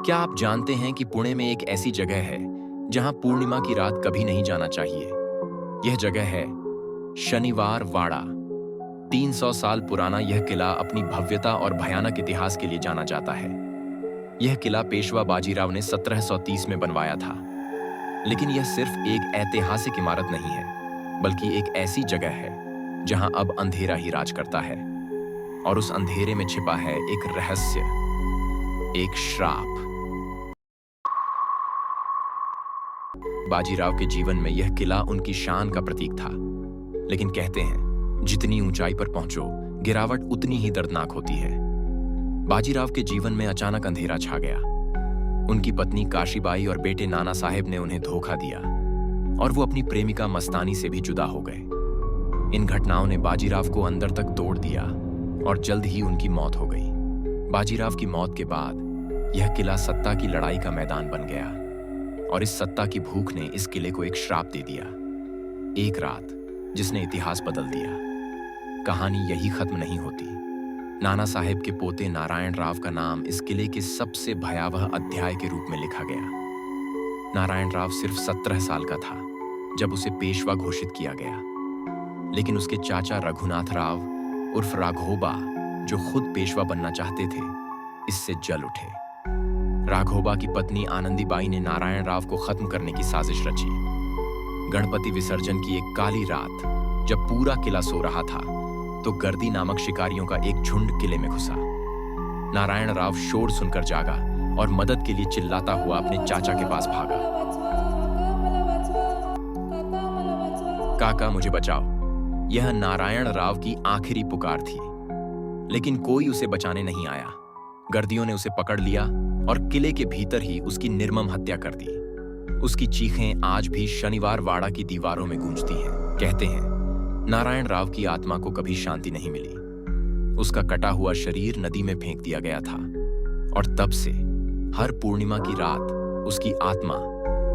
क्या आप जानते हैं कि पुणे में एक ऐसी जगह है जहां पूर्णिमा की रात कभी नहीं जाना चाहिए? यह जगह है शनिवार वाड़ा। 300 साल पुराना यह किला अपनी भव्यता और भयानक इतिहास के लिए जाना जाता है। यह किला पेशवा बाजीराव ने 1730 में बनवाया था। लेकिन यह सिर्फ एक ऐतिहासिक इमारत नहीं है, बल्कि एक ऐसी जगह है जहां अब अंधेरा ही राज करता है। और उस अंधेरे में छिपा है एक रहस्य, एक श्राप। बाजीराव के जीवन में यह किला उनकी शान का प्रतीक था। लेकिन कहते हैं, जितनी ऊंचाई पर पहुंचो, गिरावट उतनी ही दर्दनाक होती है। बाजीराव के जीवन में अचानक अंधेरा छा गया। उनकी पत्नी काशीबाई और बेटे नाना साहेब ने उन्हें धोखा दिया और वो अपनी प्रेमिका मस्तानी से भी जुदा हो गए। इन घटनाओं ने बाजीराव को अंदर तक तोड़ दिया और जल्द ही उनकी मौत हो गई। बाजीराव की मौत के बाद यह किला सत्ता की लड़ाई का मैदान बन गया और इस सत्ता की भूख ने इस किले को एक श्राप दे दिया। एक रात जिसने इतिहास बदल दिया। कहानी यही खत्म नहीं होती। नाना साहेब के पोते नारायण राव का नाम इस किले के सबसे भयावह अध्याय के रूप में लिखा गया। नारायण राव सिर्फ 17 साल का था जब उसे पेशवा घोषित किया गया। लेकिन उसके चाचा रघुनाथ राव उर्फ राघोबा, जो खुद पेशवा बनना चाहते थे, इससे जल उठे। राघोबा की पत्नी आनंदीबाई ने नारायण राव को खत्म करने की साजिश रची। गणपति विसर्जन की एक काली रात जब पूरा किला सो रहा था, तो गर्दी नामक शिकारियों का एक झुंड किले में घुसा। नारायण राव शोर सुनकर जागा और मदद के लिए चिल्लाता हुआ अपने चाचा के पास भागा। काका मुझे बचाओ। यह नारायण राव की आखिरी पुकार थी। लेकिन कोई उसे बचाने नहीं आया। गर्दियों ने उसे पकड़ लिया और किले के भीतर ही उसकी निर्मम हत्या कर दी। उसकी चीखें आज भी शनिवार वाड़ा की दीवारों में गूंजती हैं। कहते हैं, नारायण राव की आत्मा को कभी शांति नहीं मिली। उसका कटा हुआ शरीर नदी में फेंक दिया गया था और तब से हर पूर्णिमा की रात उसकी आत्मा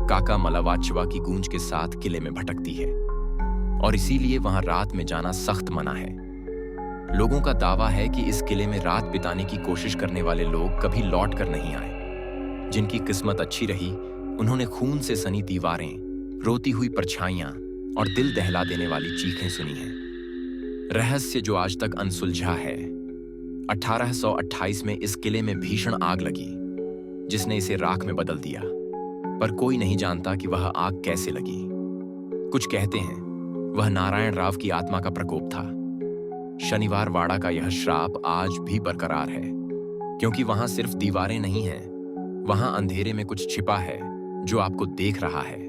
काका मलावाचवा की गूंज के साथ किले में भटकती है। और इसीलिए वहां रात में जाना सख्त मना है। लोगों का दावा है कि इस किले में रात बिताने की कोशिश करने वाले लोग कभी लौट कर नहीं आए। जिनकी किस्मत अच्छी रही, उन्होंने खून से सनी दीवारें, रोती हुई परछाइयां और दिल दहला देने वाली चीखें सुनी हैं। रहस्य जो आज तक अनसुलझा है। 1828 में इस किले में भीषण आग लगी, जिसने इसे राख में बदल दिया। पर कोई नहीं जानता कि वह आग कैसे लगी। कुछ कहते हैं वह नारायण राव की आत्मा का प्रकोप था। शनिवार वाड़ा का यह श्राप आज भी बरकरार है, क्योंकि वहां सिर्फ दीवारें नहीं हैं, वहां अंधेरे में कुछ छिपा है जो आपको देख रहा है।